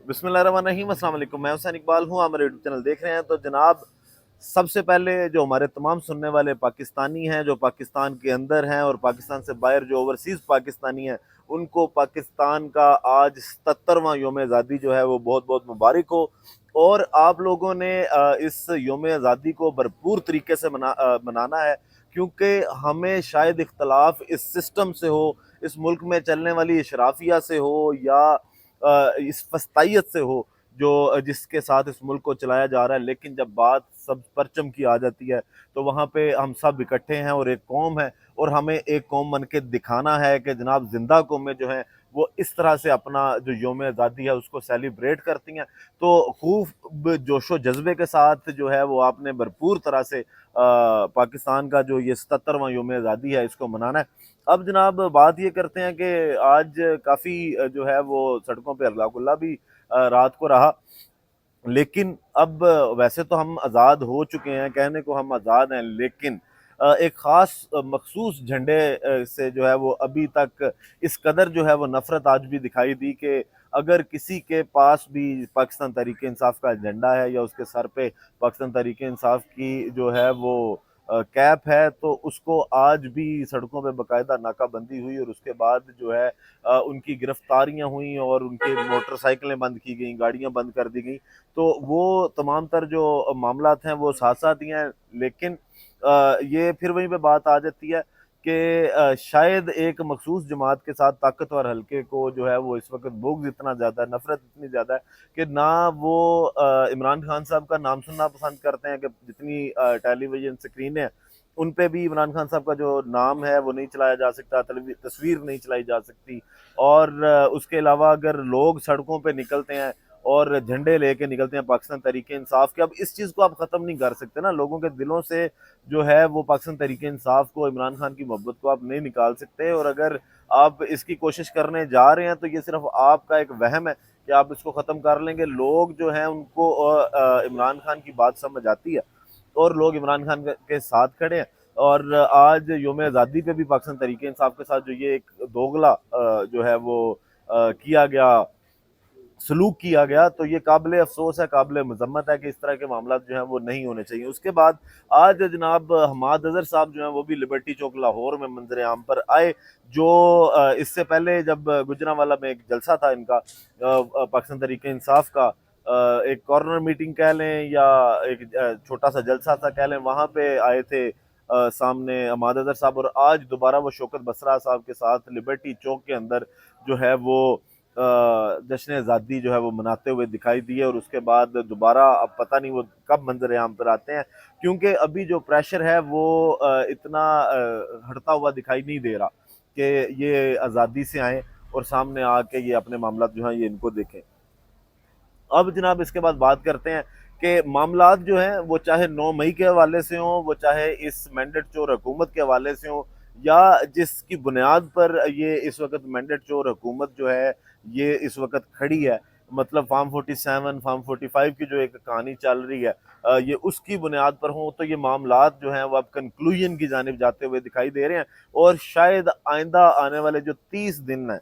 بسم اللہ الرحمن الرحیم۔ السلام علیکم، میں حسین اقبال ہوں، آپ میرے یوٹیوب چینل دیکھ رہے ہیں۔ تو جناب، سب سے پہلے جو ہمارے تمام سننے والے پاکستانی ہیں جو پاکستان کے اندر ہیں اور پاکستان سے باہر جو اوورسیز پاکستانی ہیں، ان کو پاکستان کا آج 77واں یوم آزادی جو ہے وہ بہت بہت مبارک ہو۔ اور آپ لوگوں نے اس یوم آزادی کو بھرپور طریقے سے منانا ہے، کیونکہ ہمیں شاید اختلاف اس سسٹم سے ہو، اس ملک میں چلنے والی اشرافیہ سے ہو، یا اس فسطائیت سے ہو جو جس کے ساتھ اس ملک کو چلایا جا رہا ہے، لیکن جب بات سب پرچم کی آ جاتی ہے تو وہاں پہ ہم سب اکٹھے ہیں اور ایک قوم ہے، اور ہمیں ایک قوم بن کے دکھانا ہے کہ جناب زندہ قومیں جو ہیں وہ اس طرح سے اپنا جو یوم آزادی ہے اس کو سیلیبریٹ کرتی ہیں۔ تو خوب جوش و جذبے کے ساتھ جو ہے وہ آپ نے بھرپور طرح سے پاکستان کا جو یہ 77واں یوم آزادی ہے اس کو منانا ہے۔ اب جناب بات یہ کرتے ہیں کہ آج کافی جو ہے وہ سڑکوں پہ ہلا گلا بھی رات کو رہا، لیکن اب ویسے تو ہم آزاد ہو چکے ہیں، کہنے کو ہم آزاد ہیں، لیکن ایک خاص مخصوص جھنڈے سے جو ہے وہ ابھی تک اس قدر جو ہے وہ نفرت آج بھی دکھائی دی کہ اگر کسی کے پاس بھی پاکستان تحریک انصاف کا جھنڈا ہے یا اس کے سر پہ پاکستان تحریک انصاف کی جو ہے وہ کیپ ہے، تو اس کو آج بھی سڑکوں پہ باقاعدہ ناکہ بندی ہوئی، اور اس کے بعد جو ہے ان کی گرفتاریاں ہوئیں اور ان کے موٹر سائیکلیں بند کی گئیں، گاڑیاں بند کر دی گئیں۔ تو وہ تمام تر جو معاملات ہیں وہ ساتھ ساتھ ہی ہیں، لیکن یہ پھر وہیں پہ بات آ جاتی ہے کہ شاید ایک مخصوص جماعت کے ساتھ طاقتور حلقے کو جو ہے وہ اس وقت بغض اتنا زیادہ ہے، نفرت اتنی زیادہ ہے کہ نہ وہ عمران خان صاحب کا نام سننا پسند کرتے ہیں، کہ جتنی ٹیلی ویژن سکرینیں ہیں ان پہ بھی عمران خان صاحب کا جو نام ہے وہ نہیں چلایا جا سکتا، تصویر نہیں چلائی جا سکتی۔ اور اس کے علاوہ اگر لوگ سڑکوں پہ نکلتے ہیں اور جھنڈے لے کے نکلتے ہیں پاکستان تحریک انصاف کے، اب اس چیز کو آپ ختم نہیں کر سکتے نا، لوگوں کے دلوں سے جو ہے وہ پاکستان تحریک انصاف کو، عمران خان کی محبت کو آپ نہیں نکال سکتے۔ اور اگر آپ اس کی کوشش کرنے جا رہے ہیں تو یہ صرف آپ کا ایک وہم ہے کہ آپ اس کو ختم کر لیں گے۔ لوگ جو ہیں ان کو عمران خان کی بات سمجھ آتی ہے اور لوگ عمران خان کے ساتھ کھڑے ہیں۔ اور آج یوم آزادی پہ بھی پاکستان تحریک انصاف کے ساتھ جو یہ ایک دوگلا جو ہے وہ کیا گیا، سلوک کیا گیا، تو یہ قابل افسوس ہے، قابل مذمت ہے کہ اس طرح کے معاملات جو ہیں وہ نہیں ہونے چاہیے۔ اس کے بعد آج جناب حماد اظہر صاحب جو ہیں وہ بھی لبرٹی چوک لاہور میں منظر عام پر آئے، جو اس سے پہلے جب گجرانوالہ میں ایک جلسہ تھا ان کا پاکستان تحریک انصاف کا، ایک کارنر میٹنگ کہہ لیں یا ایک چھوٹا سا جلسہ تھا کہہ لیں، وہاں پہ آئے تھے سامنے حماد اظہر صاحب، اور آج دوبارہ وہ شوکت بسرا صاحب کے ساتھ لبرٹی چوک کے اندر جو ہے وہ جشن آزادی جو ہے وہ مناتے ہوئے دکھائی دیے۔ اور اس کے بعد دوبارہ اب پتہ نہیں وہ کب منظر عام پر آتے ہیں، کیونکہ ابھی جو پریشر ہے وہ اتنا ہٹتا ہوا دکھائی نہیں دے رہا کہ یہ آزادی سے آئیں اور سامنے آ کے یہ اپنے معاملات جو ہیں یہ ان کو دیکھیں۔ اب جناب اس کے بعد بات کرتے ہیں کہ معاملات جو ہیں وہ چاہے 9 مئی کے حوالے سے ہوں، وہ چاہے اس مینڈیٹ چور حکومت کے حوالے سے ہوں، یا جس کی بنیاد پر یہ اس وقت مینڈیٹ چور حکومت جو ہے یہ اس وقت کھڑی ہے، مطلب فارم 47 فارم 45 کی جو ایک کہانی چل رہی ہے، یہ اس کی بنیاد پر ہوں، تو یہ معاملات جو ہیں وہ اب کنکلوژن کی جانب جاتے ہوئے دکھائی دے رہے ہیں۔ اور شاید آئندہ آنے والے جو 30 دن ہیں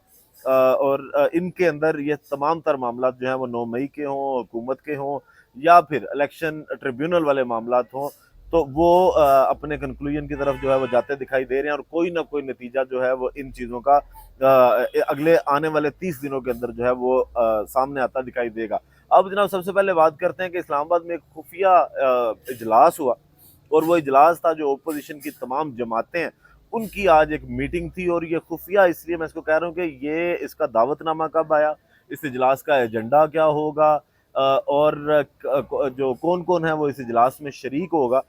اور ان کے اندر یہ تمام تر معاملات جو ہیں وہ 9 مئی کے ہوں، حکومت کے ہوں، یا پھر الیکشن ٹریبیونل والے معاملات ہوں، تو وہ اپنے کنکلوژن کی طرف جو ہے وہ جاتے دکھائی دے رہے ہیں، اور کوئی نہ کوئی نتیجہ جو ہے وہ ان چیزوں کا اگلے آنے والے 30 دنوں کے اندر جو ہے وہ سامنے آتا دکھائی دے گا۔ اب جناب سب سے پہلے بات کرتے ہیں کہ اسلام آباد میں ایک خفیہ اجلاس ہوا، اور وہ اجلاس تھا جو اپوزیشن کی تمام جماعتیں ہیں ان کی آج ایک میٹنگ تھی، اور یہ خفیہ اس لیے میں اس کو کہہ رہا ہوں کہ یہ اس کا دعوت نامہ کب آیا، اس اجلاس کا ایجنڈا کیا ہوگا، اور جو کون کون ہے وہ اس اجلاس میں شریک ہوگا،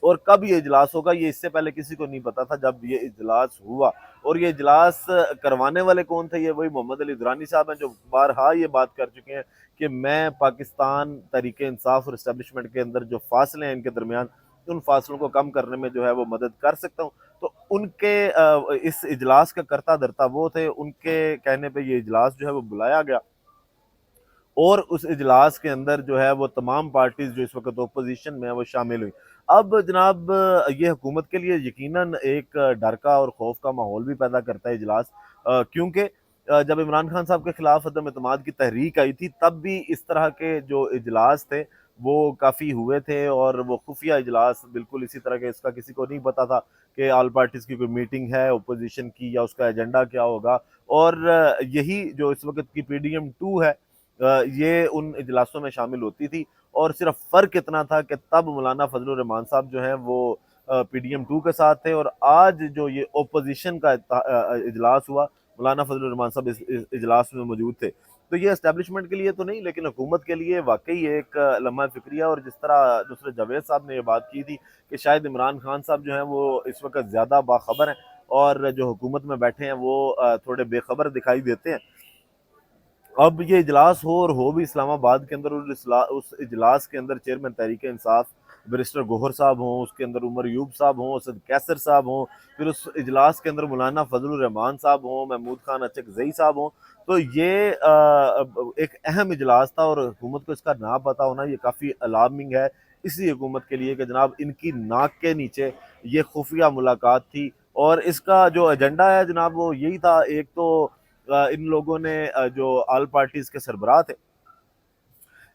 اور کب یہ اجلاس ہوگا، یہ اس سے پہلے کسی کو نہیں پتا تھا جب یہ اجلاس ہوا۔ اور یہ اجلاس کروانے والے کون تھے، یہ وہی محمد علی درانی صاحب ہیں جو بارہا یہ بات کر چکے ہیں کہ میں پاکستان تحریک انصاف اور اسٹیبلشمنٹ کے اندر جو فاصلے ہیں ان کے درمیان، ان فاصلوں کو کم کرنے میں جو ہے وہ مدد کر سکتا ہوں۔ تو ان کے اس اجلاس کا کرتا دھرتا وہ تھے، ان کے کہنے پہ یہ اجلاس جو ہے وہ بلایا گیا، اور اس اجلاس کے اندر جو ہے وہ تمام پارٹیز جو اس وقت اپوزیشن میں ہیں وہ شامل ہوئی۔ اب جناب یہ حکومت کے لیے یقیناً ایک ڈر کا اور خوف کا ماحول بھی پیدا کرتا ہے اجلاس، کیونکہ جب عمران خان صاحب کے خلاف عدم اعتماد کی تحریک آئی تھی تب بھی اس طرح کے جو اجلاس تھے وہ کافی ہوئے تھے، اور وہ خفیہ اجلاس بالکل اسی طرح کے، اس کا کسی کو نہیں پتا تھا کہ آل پارٹیز کی کوئی میٹنگ ہے اپوزیشن کی یا اس کا ایجنڈا کیا ہوگا، اور یہی جو اس وقت کی PDM-2 ہے یہ ان اجلاسوں میں شامل ہوتی تھی، اور صرف فرق اتنا تھا کہ تب مولانا فضل الرحمان صاحب جو ہیں وہ PDM-2 کے ساتھ تھے، اور آج جو یہ اپوزیشن کا اجلاس ہوا مولانا فضل الرحمان صاحب اس اجلاس میں موجود تھے۔ تو یہ اسٹیبلشمنٹ کے لیے تو نہیں لیکن حکومت کے لیے واقعی ایک لمحہ فکریہ، اور جس طرح نصرت جاوید صاحب نے یہ بات کی تھی کہ شاید عمران خان صاحب جو ہیں وہ اس وقت زیادہ باخبر ہیں اور جو حکومت میں بیٹھے ہیں وہ تھوڑے بے خبر دکھائی دیتے ہیں۔ اب یہ اجلاس ہو بھی اسلام آباد کے اندر، اس اجلاس کے اندر چیئرمین تحریک انصاف بیرسٹر گوہر صاحب ہوں، اس کے اندر عمر ایوب صاحب ہوں، اسد کیسر صاحب ہوں، پھر اس اجلاس کے اندر مولانا فضل الرحمان صاحب ہوں، محمود خان اچک زئی صاحب ہوں، تو یہ ایک اہم اجلاس تھا، اور حکومت کو اس کا نہ پتہ ہونا یہ کافی الارمنگ ہے اسی حکومت کے لیے کہ جناب ان کی ناک کے نیچے یہ خفیہ ملاقات تھی، اور اس کا جو ایجنڈا ہے جناب وہ یہی تھا۔ ایک تو ان لوگوں نے جو آل پارٹیز کے سربراہ تھے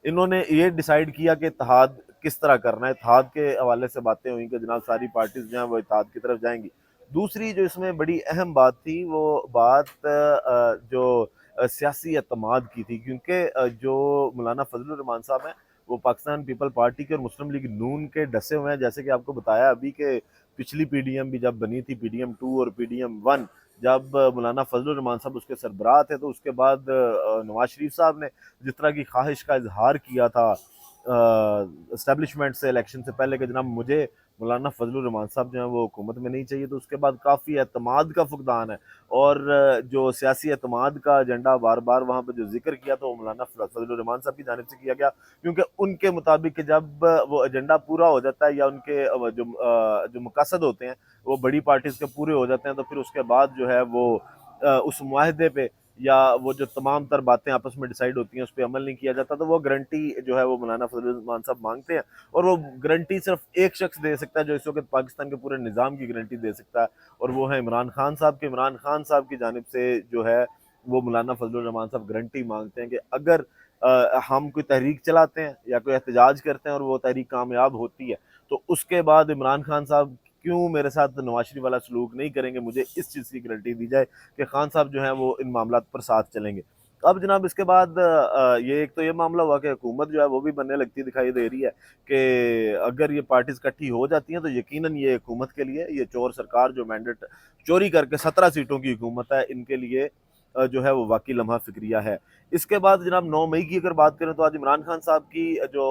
انہوں نے یہ ڈیسائیڈ کیا کہ اتحاد کس طرح کرنا ہے، اتحاد کے حوالے سے باتیں ہوئیں کہ جناب ساری پارٹیز جو ہیں وہ اتحاد کی طرف جائیں گی۔ دوسری جو اس میں بڑی اہم بات تھی وہ بات جو سیاسی اعتماد کی تھی، کیونکہ جو مولانا فضل الرحمان صاحب ہیں وہ پاکستان پیپل پارٹی کے اور مسلم لیگ نون کے ڈسے ہوئے ہیں، جیسے کہ آپ کو بتایا ابھی کہ پچھلی PDM بھی جب بنی تھی PDM-2 اور PDM-1 جب مولانا فضل الرحمان صاحب اس کے سربراہ تھے تو اس کے بعد نواز شریف صاحب نے جس طرح کی خواہش کا اظہار کیا تھا اسٹیبلشمنٹ سے الیکشن سے پہلے کہ جناب مجھے مولانا فضل الرحمان صاحب جو ہیں وہ حکومت میں نہیں چاہیے، تو اس کے بعد کافی اعتماد کا فقدان ہے، اور جو سیاسی اعتماد کا ایجنڈا بار بار وہاں پہ جو ذکر کیا تو وہ مولانا فضل الرحمان صاحب کی جانب سے کیا گیا، کیونکہ ان کے مطابق کہ جب وہ ایجنڈا پورا ہو جاتا ہے یا ان کے جو مقاصد ہوتے ہیں وہ بڑی پارٹیز کے پورے ہو جاتے ہیں، تو پھر اس کے بعد جو ہے وہ اس معاہدے پہ یا وہ جو تمام تر باتیں آپس میں ڈیسائیڈ ہوتی ہیں اس پہ عمل نہیں کیا جاتا، تو وہ گارنٹی جو ہے وہ مولانا فضل الرحمان صاحب مانگتے ہیں، اور وہ گارنٹی صرف ایک شخص دے سکتا ہے جو اس وقت پاکستان کے پورے نظام کی گارنٹی دے سکتا ہے، اور وہ ہے عمران خان صاحب کے عمران خان صاحب کی جانب سے جو ہے وہ مولانا فضل الرحمان صاحب گارنٹی مانگتے ہیں کہ اگر ہم کوئی تحریک چلاتے ہیں یا کوئی احتجاج کرتے ہیں اور وہ تحریک کامیاب ہوتی ہے تو اس کے بعد عمران خان صاحب کیوں میرے ساتھ نواز شریف والا سلوک نہیں کریں گے، مجھے اس چیز کی گارنٹی دی جائے کہ خان صاحب جو ہیں وہ ان معاملات پر ساتھ چلیں گے۔ اب جناب اس کے بعد یہ ایک تو یہ معاملہ ہوا کہ حکومت جو ہے وہ بھی بننے لگتی دکھائی دے رہی ہے کہ اگر یہ پارٹیز اکٹھی ہو جاتی ہیں تو یقیناً یہ حکومت کے لیے، یہ چور سرکار جو مینڈیٹ چوری کر کے 17 سیٹوں کی حکومت ہے، ان کے لیے جو ہے وہ واقعی لمحہ فکریہ ہے۔ اس کے بعد جناب 9 مئی کی اگر بات کریں تو آج عمران خان صاحب کی جو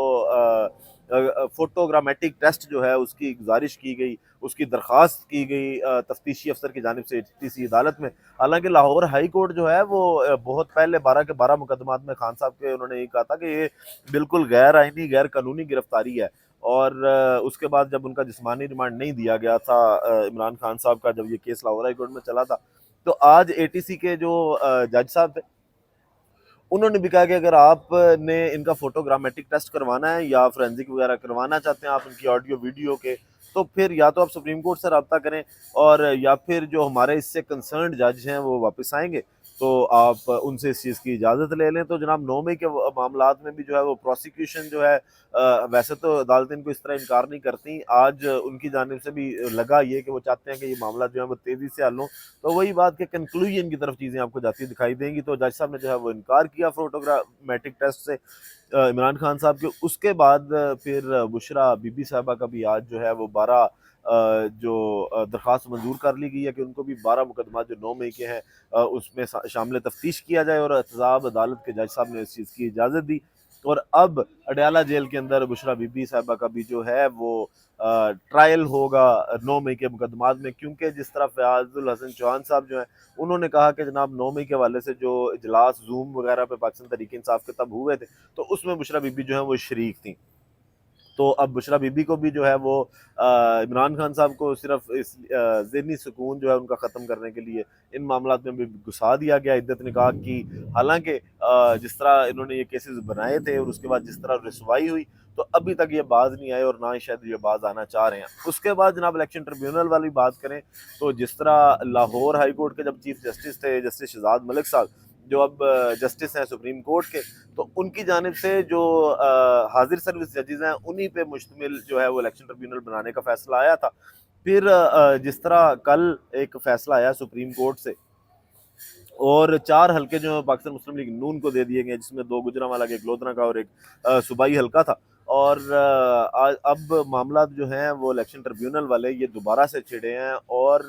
فوٹوگرامیٹک ٹیسٹ جو ہے اس کی گزارش کی گئی، اس کی درخواست کی گئی تفتیشی افسر کی جانب سے HTC عدالت میں، حالانکہ لاہور ہائی کورٹ جو ہے وہ بہت پہلے 12 کے 12 مقدمات میں خان صاحب کے انہوں نے یہ کہا تھا کہ یہ بالکل غیر آئینی غیر قانونی گرفتاری ہے، اور اس کے بعد جب ان کا جسمانی ریمانڈ نہیں دیا گیا تھا عمران خان صاحب کا، جب یہ کیس لاہور ہائی کورٹ میں چلا تھا، تو آج ATC کے جو جج صاحب تھے انہوں نے بھی کہا کہ اگر آپ نے ان کا فوٹوگرامیٹک ٹیسٹ کروانا ہے یا فورینزک وغیرہ کروانا چاہتے ہیں آپ ان کی آڈیو ویڈیو کے، تو پھر یا تو آپ سپریم کورٹ سے رابطہ کریں، اور یا پھر جو ہمارے اس سے کنسرنڈ جج ہیں وہ واپس آئیں گے تو آپ ان سے اس چیز کی اجازت لے لیں۔ تو جناب 9 مئی کے معاملات میں بھی جو ہے وہ پروسیکیوشن جو ہے ویسے تو عدالتیں ان کو اس طرح انکار نہیں کرتی، آج ان کی جانب سے بھی لگا یہ کہ وہ چاہتے ہیں کہ یہ معاملہ جو ہے وہ تیزی سے حل ہوں، تو وہی بات کہ کنکلوژن کی طرف چیزیں آپ کو جاتی دکھائی دیں گی۔ تو جج صاحب نے جو ہے وہ انکار کیا فوٹوگرامیٹک ٹیسٹ سے عمران خان صاحب کے۔ اس کے بعد پھر بشرا بی بی صاحبہ کا بھی آج جو ہے وہ 12 جو درخواست منظور کر لی گئی ہے کہ ان کو بھی 12 مقدمات جو 9 مئی کے ہیں اس میں شامل تفتیش کیا جائے، اور احتساب عدالت کے جج صاحب نے اس چیز کی اجازت دی، اور اب اڈیالہ جیل کے اندر بشرا بی بی صاحبہ کا بھی جو ہے وہ ٹرائل ہوگا 9 مئی کے مقدمات میں، کیونکہ جس طرح فیاض الحسن چوہان صاحب جو ہیں انہوں نے کہا کہ جناب 9 مئی کے حوالے سے جو اجلاس زوم وغیرہ پہ پاکستان تحریک انصاف کے تب ہوئے تھے تو اس میں بشرا بی بی جو ہیں وہ شریک تھیں۔ تو اب بشرا بی بی کو بھی جو ہے وہ عمران خان صاحب کو صرف اس ذہنی سکون جو ہے ان کا ختم کرنے کے لیے ان معاملات میں بھی گھسا دیا گیا عدت نکاح کی. حالانکہ جس طرح انہوں نے یہ کیسز بنائے تھے اور اس کے بعد جس طرح رسوائی ہوئی تو ابھی تک یہ باز نہیں آئے اور نہ ہی شاید یہ باز آنا چاہ رہے ہیں. اس کے بعد جناب الیکشن ٹریبیونل والی بات کریں تو جس طرح لاہور ہائی کورٹ کے جب چیف جسٹس تھے جسٹس شہزاد ملک صاحب جو اب جسٹس ہیں سپریم کورٹ کے, تو ان کی جانب سے جو حاضر سروس ججز ہیں انہی پہ مشتمل جو ہے وہ الیکشن ٹریبیونل بنانے کا فیصلہ آیا تھا. پھر جس طرح کل ایک فیصلہ آیا سپریم کورٹ سے اور 4 حلقے جو پاکستان مسلم لیگ نون کو دے دیے گئے جس میں 2 گوجرانوالہ کا, ایک لودھنا کا اور ایک صوبائی حلقہ تھا. اور اب معاملات جو ہیں وہ الیکشن ٹریبیونل والے یہ دوبارہ سے چھڑے ہیں اور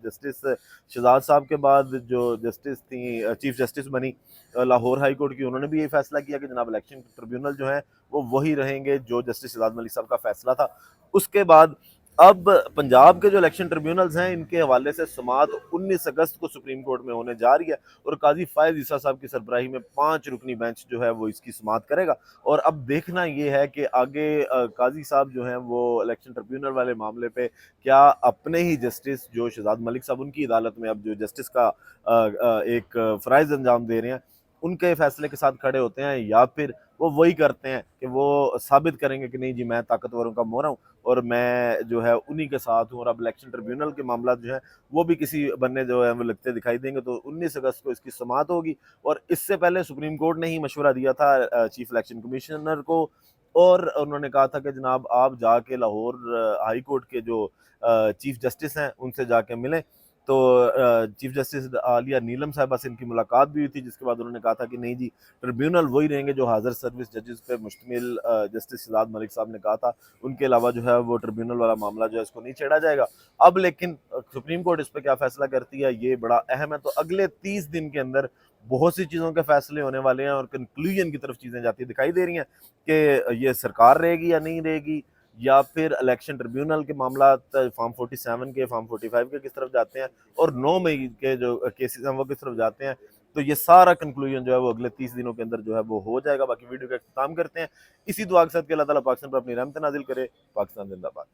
جسٹس شہزاد صاحب کے بعد جو جسٹس تھیں چیف جسٹس بنی لاہور ہائی کورٹ کی, انہوں نے بھی یہ فیصلہ کیا کہ جناب الیکشن ٹریبیونل جو ہیں وہ وہی رہیں گے جو جسٹس شہزاد ملک صاحب کا فیصلہ تھا. اس کے بعد اب پنجاب کے جو الیکشن ٹریبیونلز ہیں ان کے حوالے سے سماعت 19 اگست کو سپریم کورٹ میں ہونے جا رہی ہے اور قاضی فائز عیسیٰ صاحب کی سربراہی میں 5 رکنی بینچ جو ہے وہ اس کی سماعت کرے گا. اور اب دیکھنا یہ ہے کہ آگے قاضی صاحب جو ہیں وہ الیکشن ٹریبیونل والے معاملے پہ کیا اپنے ہی جسٹس جو شہزاد ملک صاحب ان کی عدالت میں اب جو جسٹس کا ایک فرائض انجام دے رہے ہیں ان کے فیصلے کے ساتھ کھڑے ہوتے ہیں, یا پھر وہ وہی کرتے ہیں کہ وہ ثابت کریں گے کہ نہیں جی میں طاقتوروں کا مورا ہوں اور میں جو ہے انہی کے ساتھ ہوں. اور اب الیکشن ٹریبیونل کے معاملات جو ہیں وہ بھی کسی بننے جو ہے وہ لگتے دکھائی دیں گے. تو 19 اگست کو اس کی سماعت ہوگی اور اس سے پہلے سپریم کورٹ نے ہی مشورہ دیا تھا چیف الیکشن کمیشنر کو اور انہوں نے کہا تھا کہ جناب آپ جا کے لاہور ہائی کورٹ کے جو چیف جسٹس ہیں ان سے جا کے ملیں. تو چیف جسٹس عالیہ نیلم صاحبہ سے ان کی ملاقات بھی ہوئی تھی جس کے بعد انہوں نے کہا تھا کہ نہیں جی ٹریبیونل وہی رہیں گے جو حاضر سروس ججز پہ مشتمل جسٹس شہزاد ملک صاحب نے کہا تھا, ان کے علاوہ جو ہے وہ ٹریبیونل والا معاملہ جو ہے اس کو نہیں چھیڑا جائے گا. اب لیکن سپریم کورٹ اس پہ کیا فیصلہ کرتی ہے یہ بڑا اہم ہے. تو اگلے 30 دن کے اندر بہت سی چیزوں کے فیصلے ہونے والے ہیں اور کنکلوژن کی طرف چیزیں جاتی دکھائی دے رہی ہیں کہ یہ سرکار رہے گی یا نہیں رہے گی, یا پھر الیکشن ٹریبیونل کے معاملات فارم 47 کے فارم 45 کے کس طرف جاتے ہیں اور 9 مئی کے جو کیسز ہیں وہ کس طرف جاتے ہیں. تو یہ سارا کنکلوژن جو ہے وہ اگلے 30 دنوں کے اندر جو ہے وہ ہو جائے گا. باقی ویڈیو کا اختتام کرتے ہیں اسی دعا کے ساتھ کہ اللہ تعالیٰ پاکستان پر اپنی رحمت نازل کرے. پاکستان زندہ باد.